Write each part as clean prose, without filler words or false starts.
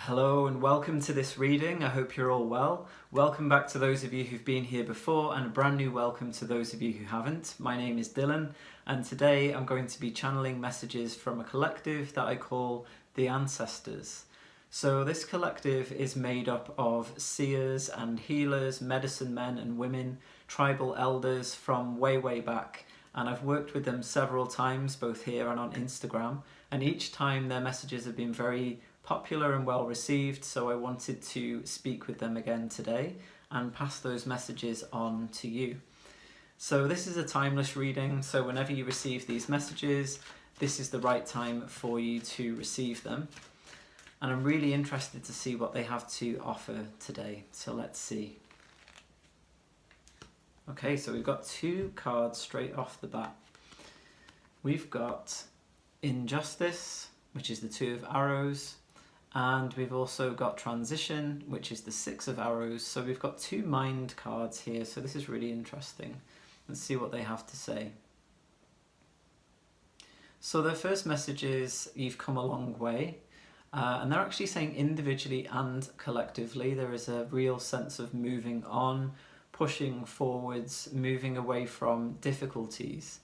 Hello and welcome to this reading. I hope you're all well. Welcome back to those of you who've been here before, and a brand new welcome to those of you who haven't. My name is Dylan, and today I'm going to be channeling messages from a collective that I call the Ancestors. So this collective is made up of seers and healers, medicine men and women, tribal elders from way back, and I've worked with them several times, both here and on Instagram, and each time their messages have been very popular and well received, so I wanted to speak with them again today and pass those messages on to you. So this is a timeless reading, so whenever you receive these messages, this is the right time for you to receive them. And I'm really interested to see what they have to offer today, so let's see. Okay, so we've got two cards straight off the bat. We've got Injustice, which is the Two of Arrows, and we've also got Transition, which is the Six of Arrows. So we've got two mind cards here, so this is really interesting. Let's see what they have to say. So their first message is, you've come a long way. And they're actually saying individually and collectively, there is a real sense of moving on, pushing forwards, moving away from difficulties.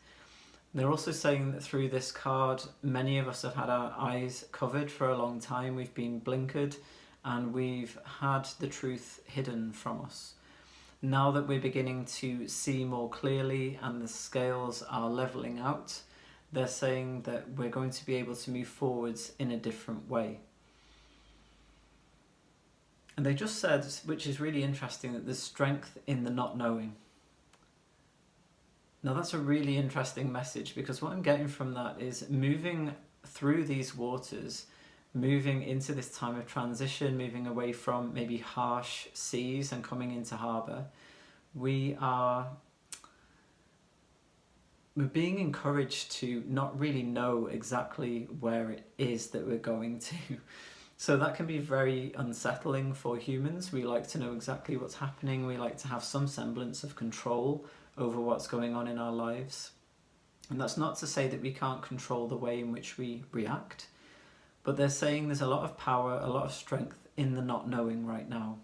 They're also saying that through this card, many of us have had our eyes covered for a long time. We've been blinkered and we've had the truth hidden from us. Now that we're beginning to see more clearly and the scales are leveling out, they're saying that we're going to be able to move forwards in a different way. And they just said, which is really interesting, that there's strength in the not knowing. Now that's a really interesting message, because what I'm getting from that is moving through these waters, moving into this time of transition, moving away from maybe harsh seas and coming into harbour, we're being encouraged to not really know exactly where it is that we're going to. So that can be very unsettling for humans. We like to know exactly what's happening. We like to have some semblance of control over what's going on in our lives. And that's not to say that we can't control the way in which we react, but they're saying there's a lot of power, a lot of strength in the not knowing right now.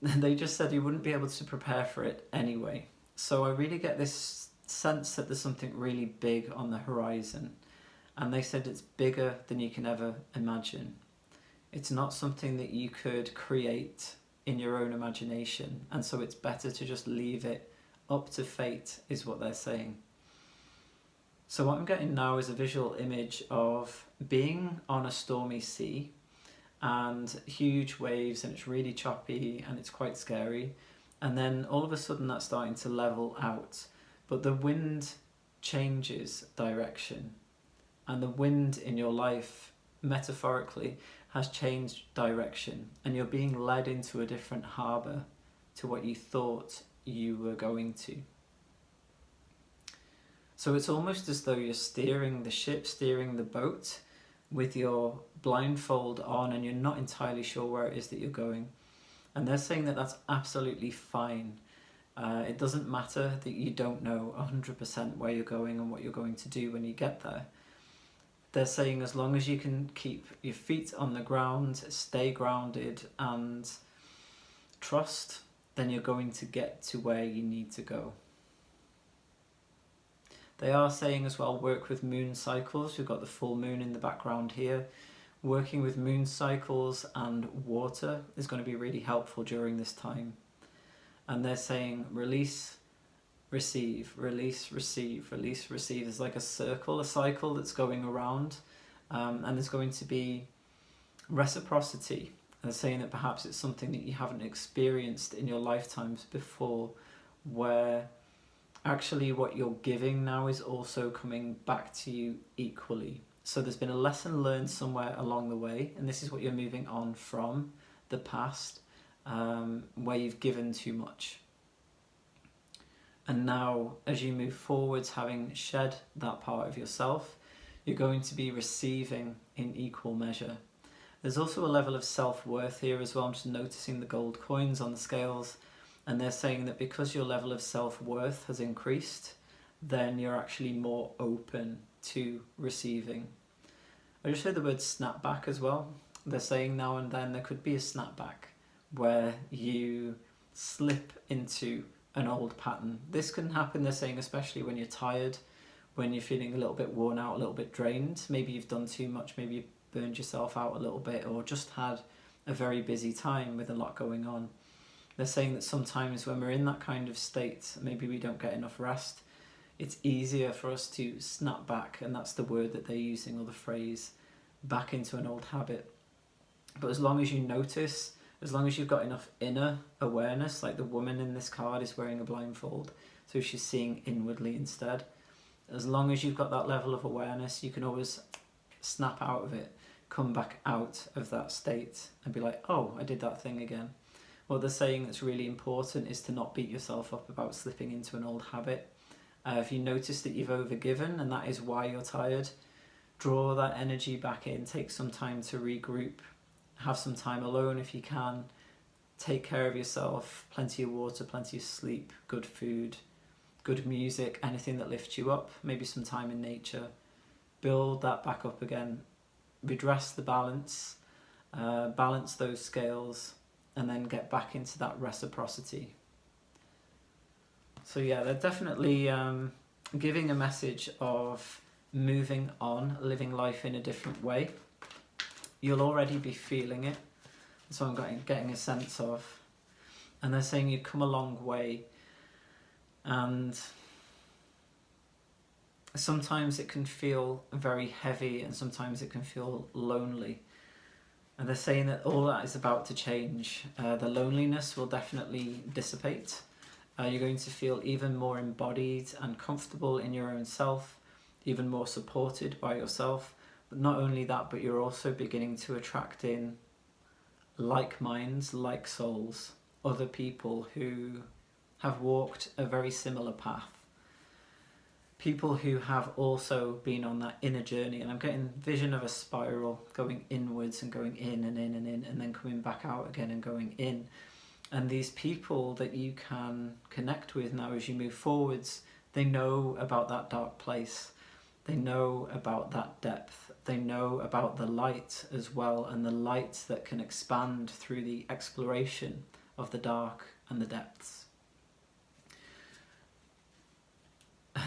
They just said you wouldn't be able to prepare for it anyway. So I really get this sense that there's something really big on the horizon. And they said it's bigger than you can ever imagine. It's not something that you could create in your own imagination. And so it's better to just leave it up to fate, is what they're saying. So what I'm getting now is a visual image of being on a stormy sea and huge waves, and it's really choppy and it's quite scary. And then all of a sudden that's starting to level out. But the wind changes direction. And the wind in your life, metaphorically, has changed direction. And you're being led into a different harbour to what you thought you were going to. So it's almost as though you're steering the ship, steering the boat, with your blindfold on, and you're not entirely sure where it is that you're going. And they're saying that that's absolutely fine. It doesn't matter that you don't know 100% where you're going and what you're going to do when you get there. They're saying as long as you can keep your feet on the ground, stay grounded and trust, then you're going to get to where you need to go. They are saying as well, work with moon cycles. We've got the full moon in the background here. Working with moon cycles and water is going to be really helpful during this time. And they're saying release, receive, release, receive, release, receive. There's like a cycle that's going around, and there's going to be reciprocity. They're saying that perhaps it's something that you haven't experienced in your lifetimes before, where actually what you're giving now is also coming back to you equally. So there's been a lesson learned somewhere along the way, and this is what you're moving on from, the past, where you've given too much. And now, as you move forwards, having shed that part of yourself, you're going to be receiving in equal measure. There's also a level of self-worth here as well. I'm just noticing the gold coins on the scales, and they're saying that because your level of self-worth has increased, then you're actually more open to receiving. I just heard the word snap back as well, They're saying now and then there could be a snapback where you slip into an old pattern. This can happen, they're saying, especially when you're tired, when you're feeling a little bit worn out, a little bit drained. Maybe you've done too much, maybe you've burned yourself out a little bit, or just had a very busy time with a lot going on. They're saying that sometimes when we're in that kind of state, maybe we don't get enough rest, it's easier for us to snap back, and that's the word that they're using, or the phrase, back into an old habit. But as long as you notice, as long as you've got enough inner awareness, like the woman in this card is wearing a blindfold, so she's seeing inwardly instead. As long as you've got that level of awareness, you can always snap out of it, come back out of that state and be like, oh, I did that thing again. What they're saying that's really important is to not beat yourself up about slipping into an old habit. If you notice that you've overgiven and that is why you're tired, draw that energy back in, take some time to regroup, have some time alone if you can, take care of yourself, plenty of water, plenty of sleep, good food, good music, anything that lifts you up, maybe some time in nature. Build that back up again, redress the balance, balance those scales, and then get back into that reciprocity. So yeah, they're definitely giving a message of moving on, living life in a different way. You'll already be feeling it. That's what I'm getting a sense of. And they're saying you've come a long way. And sometimes it can feel very heavy and sometimes it can feel lonely. And they're saying that all that is about to change. The loneliness will definitely dissipate. You're going to feel even more embodied and comfortable in your own self, even more supported by yourself. But not only that, but you're also beginning to attract in like minds, like souls, other people who have walked a very similar path. People who have also been on that inner journey, and I'm getting vision of a spiral going inwards and going in and in and in, and then coming back out again and going in. And these people that you can connect with now as you move forwards, they know about that dark place. They know about that depth. They know about the light as well, and the light that can expand through the exploration of the dark and the depths.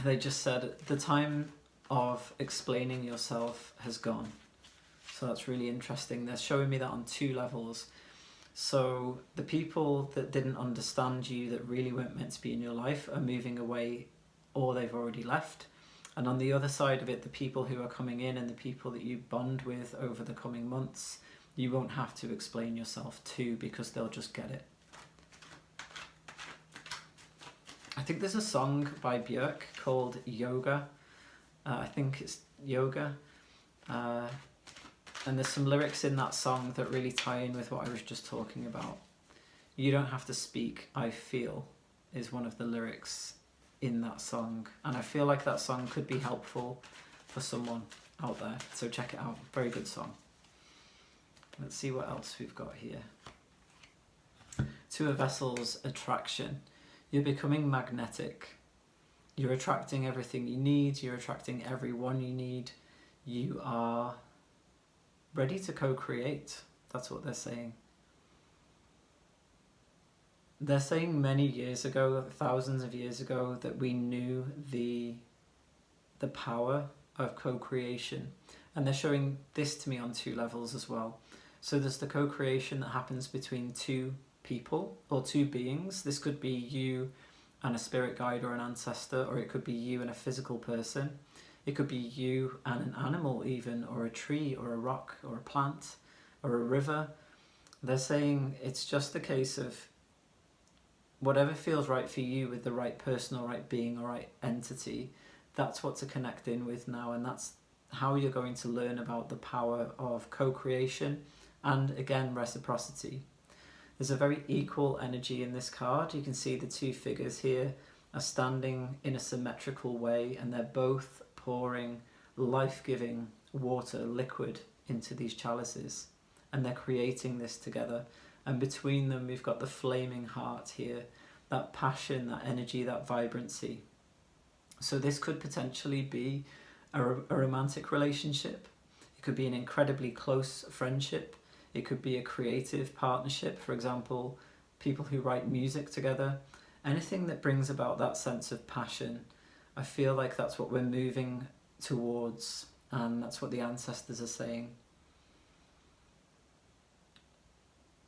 They just said the time of explaining yourself has gone. So that's really interesting. They're showing me that on two levels. So the people that didn't understand you, that really weren't meant to be in your life, are moving away, or they've already left. And on the other side of it, the people who are coming in and the people that you bond with over the coming months, you won't have to explain yourself to, because they'll just get it. I think there's a song by Björk called Yoga. I think it's Yoga. And there's some lyrics in that song that really tie in with what I was just talking about. You don't have to speak, I feel, is one of the lyrics in that song. And I feel like that song could be helpful for someone out there. So check it out. Very good song. Let's see what else we've got here. Two of Vessels, attraction. You're becoming magnetic. You're attracting everything you need. You're attracting everyone you need. You are ready to co-create. That's what they're saying. They're saying many years ago, thousands of years ago, that we knew the power of co-creation. And they're showing this to me on two levels as well. So there's the co-creation that happens between two people or two beings. This could be you and a spirit guide or an ancestor, or it could be you and a physical person. It could be you and an animal even, or a tree or a rock or a plant or a river. They're saying it's just a case of whatever feels right for you with the right person or right being or right entity, that's what to connect in with now, and that's how you're going to learn about the power of co-creation and, again, reciprocity. There's a very equal energy in this card. You can see the two figures here are standing in a symmetrical way, and they're both pouring life-giving water, liquid, into these chalices, and they're creating this together. And between them we've got the flaming heart here, that passion, that energy, that vibrancy. So this could potentially be a romantic relationship. It could be an incredibly close friendship. It could be a creative partnership, for example, people who write music together. Anything that brings about that sense of passion. I feel like that's what we're moving towards, and that's what the ancestors are saying.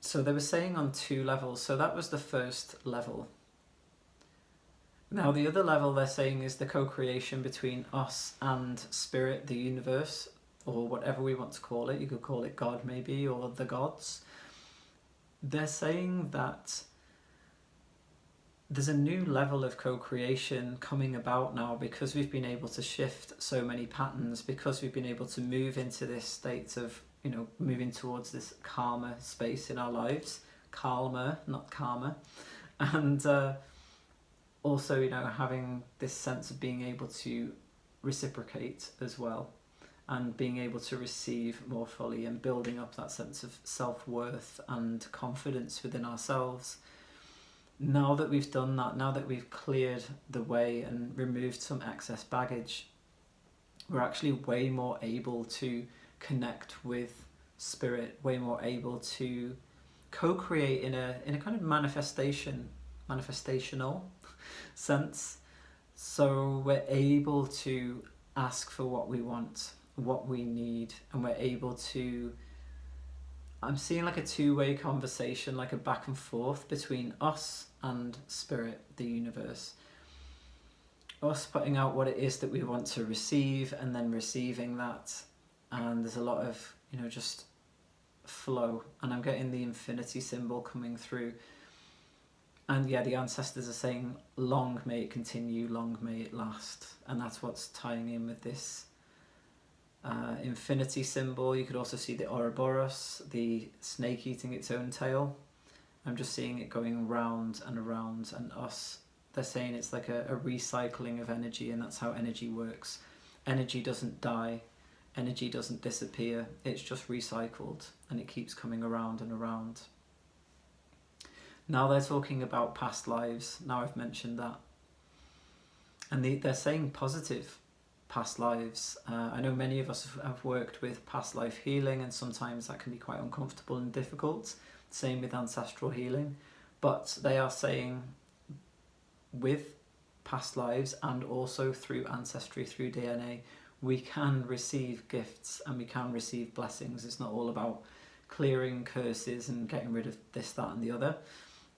So they were saying on 2 levels, so that was the first level. Now the other level they're saying is the co-creation between us and spirit, the universe, or whatever we want to call it. You could call it God maybe, or the gods. They're saying that there's a new level of co-creation coming about now because we've been able to shift so many patterns, because we've been able to move into this state of, moving towards this calmer space in our lives. Calmer, not karma. And also, having this sense of being able to reciprocate as well, and being able to receive more fully, and building up that sense of self-worth and confidence within ourselves. Now that we've done that, now that we've cleared the way and removed some excess baggage, we're actually way more able to connect with spirit, way more able to co-create in a kind of manifestational sense. So we're able to ask for what we want, what we need, and we're able to, I'm seeing like a 2-way conversation, like a back and forth between us and spirit, the universe. Us putting out what it is that we want to receive, and then receiving that. And there's a lot of, just flow. And I'm getting the infinity symbol coming through. And yeah, the ancestors are saying, long may it continue, long may it last. And that's what's tying in with this infinity symbol. You could also see the Ouroboros, the snake eating its own tail. I'm just seeing it going round and around, and us, they're saying it's like a recycling of energy, and that's how energy works. Energy doesn't die, energy doesn't disappear, it's just recycled, and it keeps coming around and around. Now they're talking about past lives, now I've mentioned that. And they're saying positive past lives. I know many of us have worked with past life healing, and sometimes that can be quite uncomfortable and difficult. Same with ancestral healing. But they are saying with past lives, and also through ancestry, through DNA, we can receive gifts and we can receive blessings. It's not all about clearing curses and getting rid of this, that and the other.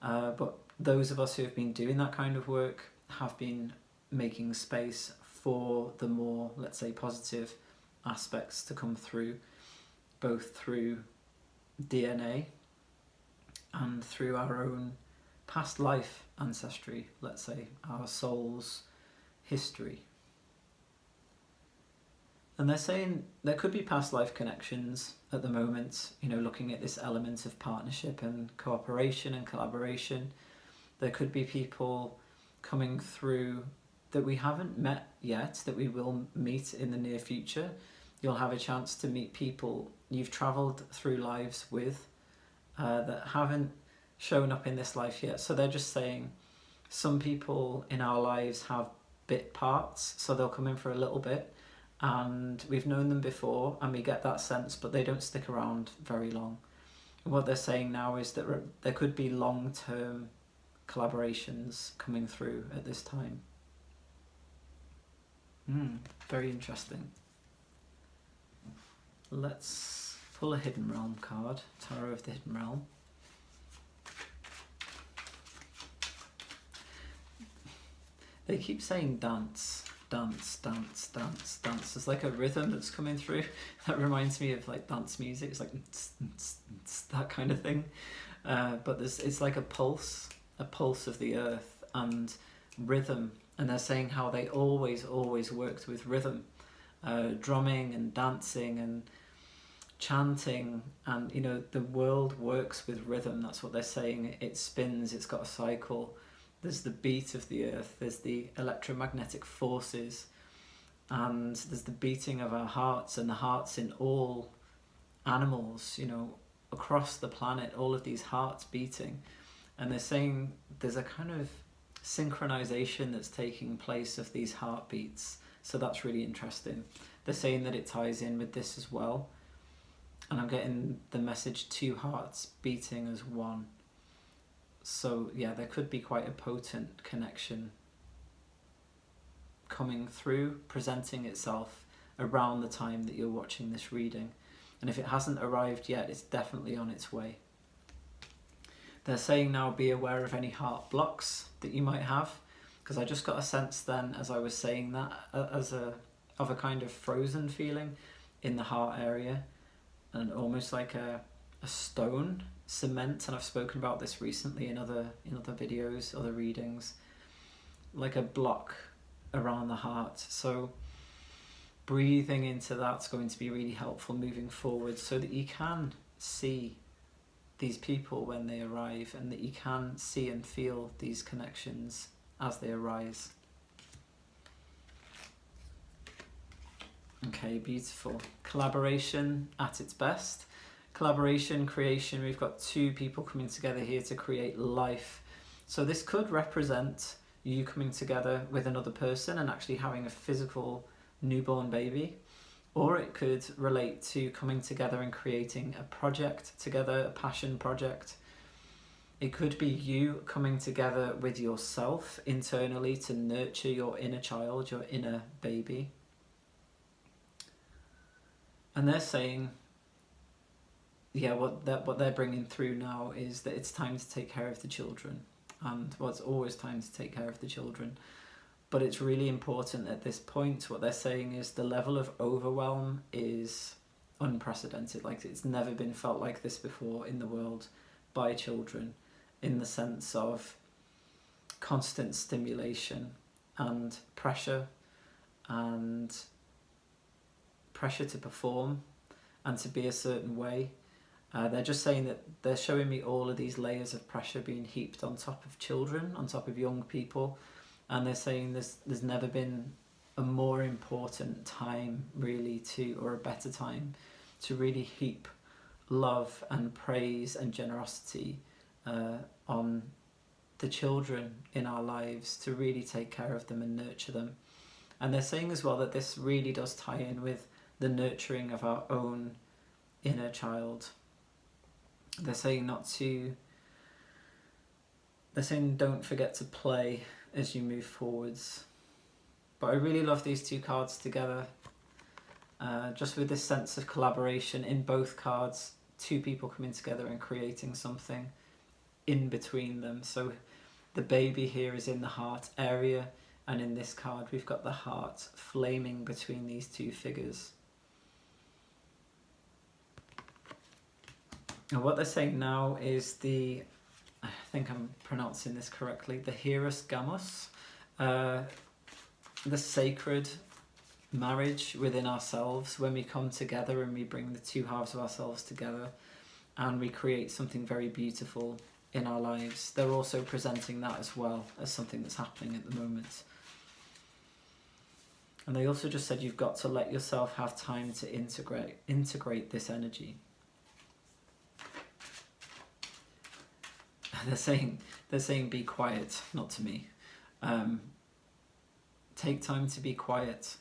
But those of us who have been doing that kind of work have been making space for the more, let's say, positive aspects to come through, both through DNA and through our own past life ancestry, let's say, our soul's history. And they're saying there could be past life connections at the moment, looking at this element of partnership and cooperation and collaboration. There could be people coming through that we haven't met yet, that we will meet in the near future. You'll have a chance to meet people you've travelled through lives with that haven't shown up in this life yet. So they're just saying some people in our lives have bit parts, so they'll come in for a little bit, and we've known them before and we get that sense, but they don't stick around very long. And what they're saying now is that there could be long-term collaborations coming through at this time. Very interesting. Let's pull a Hidden Realm card, Tarot of the Hidden Realm. They keep saying dance, dance, dance, dance, dance. There's like a rhythm that's coming through that reminds me of like dance music. It's like that kind of thing. But it's like a pulse of the earth and rhythm. And they're saying how they always worked with rhythm, drumming and dancing and chanting, and the world works with rhythm. That's what they're saying. It spins, it's got a cycle. There's the beat of the earth, there's the electromagnetic forces, and there's the beating of our hearts, and the hearts in all animals, across the planet, all of these hearts beating. And they're saying there's a kind of synchronization that's taking place of these heartbeats. So that's really interesting. They're saying that it ties in with this as well. And I'm getting the message 2 hearts beating as one. So yeah, there could be quite a potent connection coming through, presenting itself around the time that you're watching this reading. And if it hasn't arrived yet, it's definitely on its way. They're saying now be aware of any heart blocks that you might have, because I just got a sense then as I was saying that of a kind of frozen feeling in the heart area, and almost like a stone cement. And I've spoken about this recently in other videos, other readings, like a block around the heart. So breathing into that's going to be really helpful moving forward, so that you can see these people when they arrive, and that you can see and feel these connections as they arise. Okay, beautiful. Collaboration at its best. Collaboration, creation, we've got 2 people coming together here to create life. So this could represent you coming together with another person and actually having a physical newborn baby. Or it could relate to coming together and creating a project together, a passion project. It could be you coming together with yourself internally to nurture your inner child, your inner baby. And they're saying, yeah, what they're bringing through now is that it's time to take care of the children. And well, it's always time to take care of the children. But it's really important at this point. What they're saying is the level of overwhelm is unprecedented. Like, it's never been felt like this before in the world by children, in the sense of constant stimulation and pressure to perform and to be a certain way. They're just saying that they're showing me all of these layers of pressure being heaped on top of children, on top of young people. And they're saying there's never been a more important time really or a better time to really heap love and praise and generosity on the children in our lives, to really take care of them and nurture them. And they're saying as well that this really does tie in with the nurturing of our own inner child. They're saying don't forget to play as you move forwards. But I really love these 2 cards together, just with this sense of collaboration in both cards, 2 people coming together and creating something in between them. So the baby here is in the heart area, and in this card we've got the heart flaming between these 2 figures. And what they're saying now is I think I'm pronouncing this correctly, the Hieros Gamos, the sacred marriage within ourselves, when we come together and we bring the 2 halves of ourselves together and we create something very beautiful in our lives. They're also presenting that as well as something that's happening at the moment. And they also just said you've got to let yourself have time to integrate this energy. They're saying be quiet, not to me. Take time to be quiet.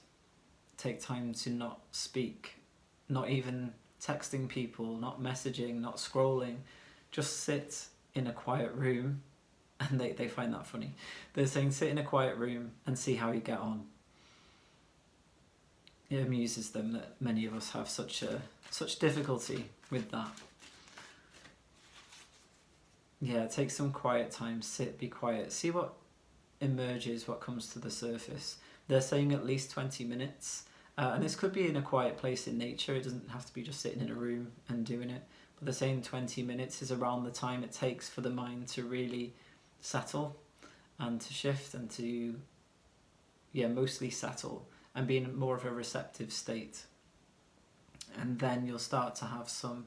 Take time to not speak, not even texting people, not messaging, not scrolling. Just sit in a quiet room. And they find that funny. They're saying sit in a quiet room and see how you get on. It amuses them that many of us have such difficulty with that. Yeah, take some quiet time, sit, be quiet, see what emerges, what comes to the surface. They're saying at least 20 minutes, and this could be in a quiet place in nature. It doesn't have to be just sitting in a room and doing it, but they're saying 20 minutes is around the time it takes for the mind to really settle and to shift and to, mostly settle and be in more of a receptive state. And then you'll start to have some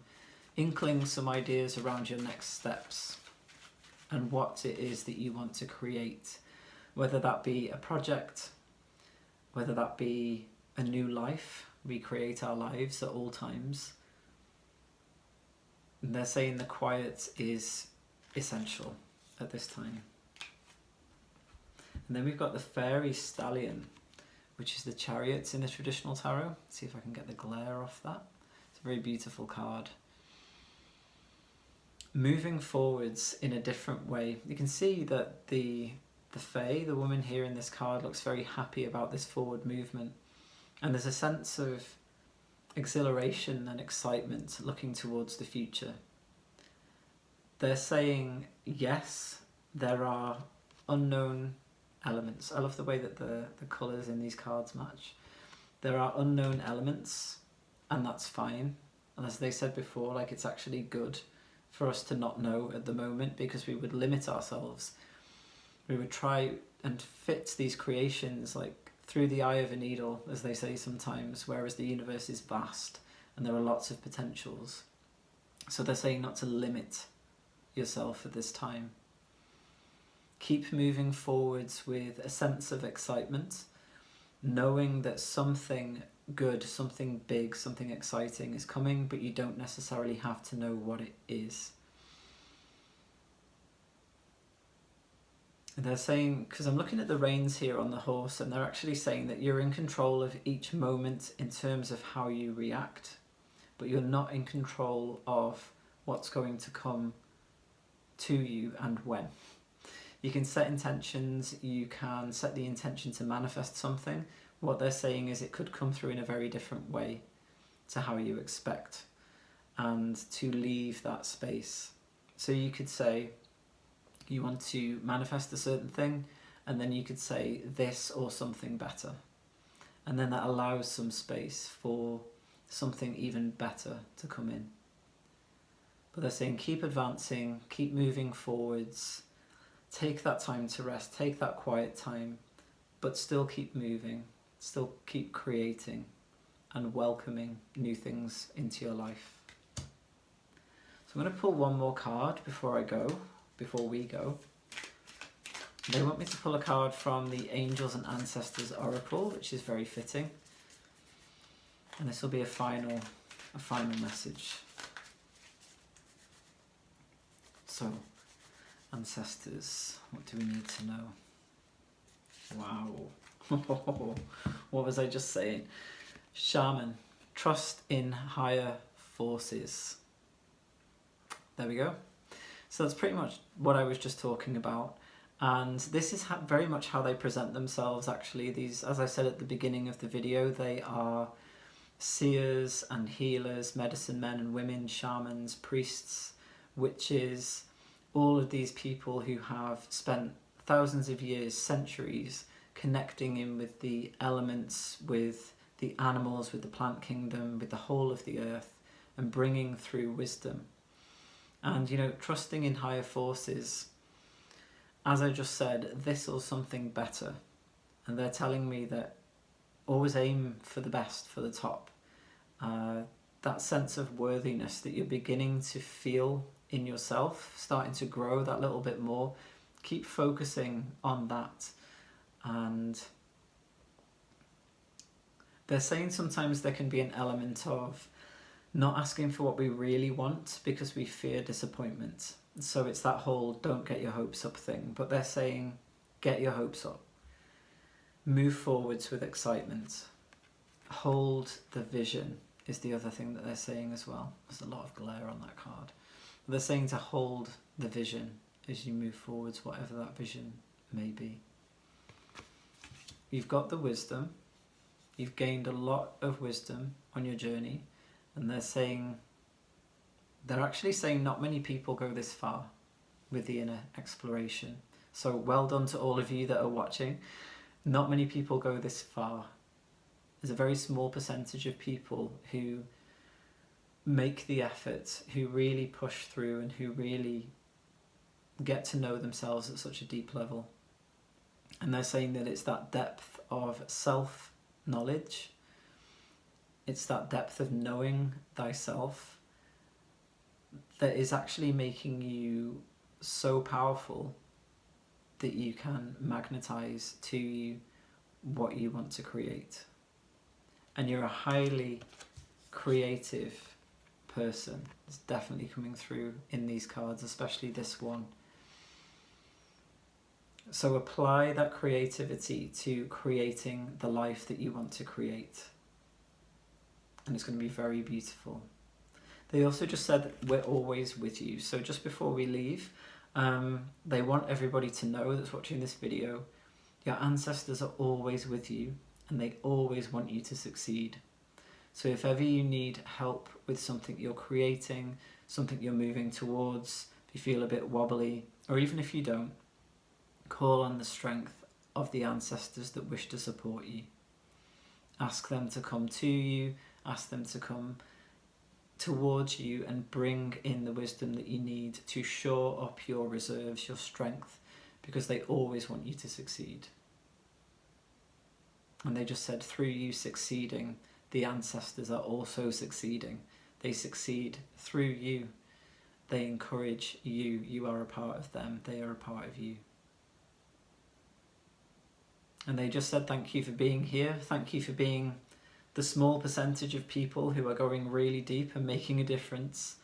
inklings, some ideas around your next steps and what it is that you want to create, whether that be a project, whether that be a new life. We create our lives at all times. And they're saying the quiet is essential at this time. And then we've got the fairy stallion, which is the chariots in the traditional tarot. Let's see if I can get the glare off that. It's a very beautiful card. Moving forwards in a different way. You can see that the Fae, the woman here in this card, looks very happy about this forward movement. And there's a sense of exhilaration and excitement looking towards the future. They're saying, yes, there are unknown elements. I love the way that the colours in these cards match. There are unknown elements, and that's fine. And as they said before, like, it's actually good for us to not know at the moment, because we would limit ourselves. We would try and fit these creations like through the eye of a needle, as they say sometimes, whereas the universe is vast and there are lots of potentials. So they're saying not to limit yourself at this time. Keep moving forwards with a sense of excitement, knowing that something good, something big, something exciting is coming, but you don't necessarily have to know what it is. And they're saying, because I'm looking at the reins here on the horse, and they're actually saying that you're in control of each moment in terms of how you react, but you're not in control of what's going to come to you and when. You can set intentions, you can set the intention to manifest something. What they're saying is it could come through in a very different way to how you expect, and to leave that space. So you could say you want to manifest a certain thing, and then you could say this or something better. And then that allows some space for something even better to come in. But they're saying keep advancing, keep moving forwards, take that time to rest, take that quiet time, but still keep moving, still keep creating and welcoming new things into your life. So I'm going to pull one more card before we go. They want me to pull a card from the Angels and Ancestors Oracle, which is very fitting. And this will be a final message. So, ancestors, what do we need to know? Wow. What was I just saying? Shaman, trust in higher forces. There we go. So that's pretty much what I was just talking about. And this is very much how they present themselves, actually. These, as I said at the beginning of the video, they are seers and healers, medicine men and women, shamans, priests, witches, all of these people who have spent thousands of years, centuries, connecting in with the elements, with the animals, with the plant kingdom, with the whole of the earth, and bringing through wisdom. And, you know, trusting in higher forces, as I just said, this or something better. And they're telling me that always aim for the best, for the top. That sense of worthiness that you're beginning to feel in yourself, starting to grow that little bit more. Keep focusing on that. And they're saying sometimes there can be an element of not asking for what we really want because we fear disappointment. So it's that whole don't get your hopes up thing. But they're saying get your hopes up. Move forwards with excitement. Hold the vision is the other thing that they're saying as well. There's a lot of glare on that card. They're saying to hold the vision as you move forwards, whatever that vision may be. You've got the wisdom. You've gained a lot of wisdom on your journey. And they're actually saying not many people go this far with the inner exploration. So well done to all of you that are watching. Not many people go this far. There's a very small percentage of people who make the effort, who really push through and who really get to know themselves at such a deep level. And they're saying that it's that depth of self-knowledge, it's that depth of knowing thyself that is actually making you so powerful that you can magnetize to you what you want to create. And you're a highly creative person. It's definitely coming through in these cards, especially this one. So apply that creativity to creating the life that you want to create. and it's going to be very beautiful. They also just said that we're always with you. So just before we leave, they want everybody to know that's watching this video, your ancestors are always with you and they always want you to succeed. So if ever you need help with something you're creating, something you're moving towards, if you feel a bit wobbly, or even if you don't, call on the strength of the ancestors that wish to support you. Ask them to come to you, ask them to come towards you and bring in the wisdom that you need to shore up your reserves, your strength, because they always want you to succeed. And they just said through you succeeding, the ancestors are also succeeding. They succeed through you. They encourage you. You are a part of them. They are a part of you. And they just said thank you for being here. Thank you for being the small percentage of people who are going really deep and making a difference.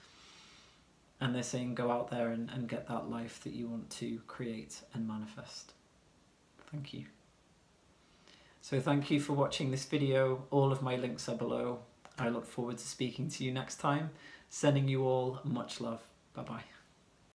And they're saying go out there and get that life that you want to create and manifest. Thank you. So thank you for watching this video. All of my links are below. I look forward to speaking to you next time. Sending you all much love. Bye bye.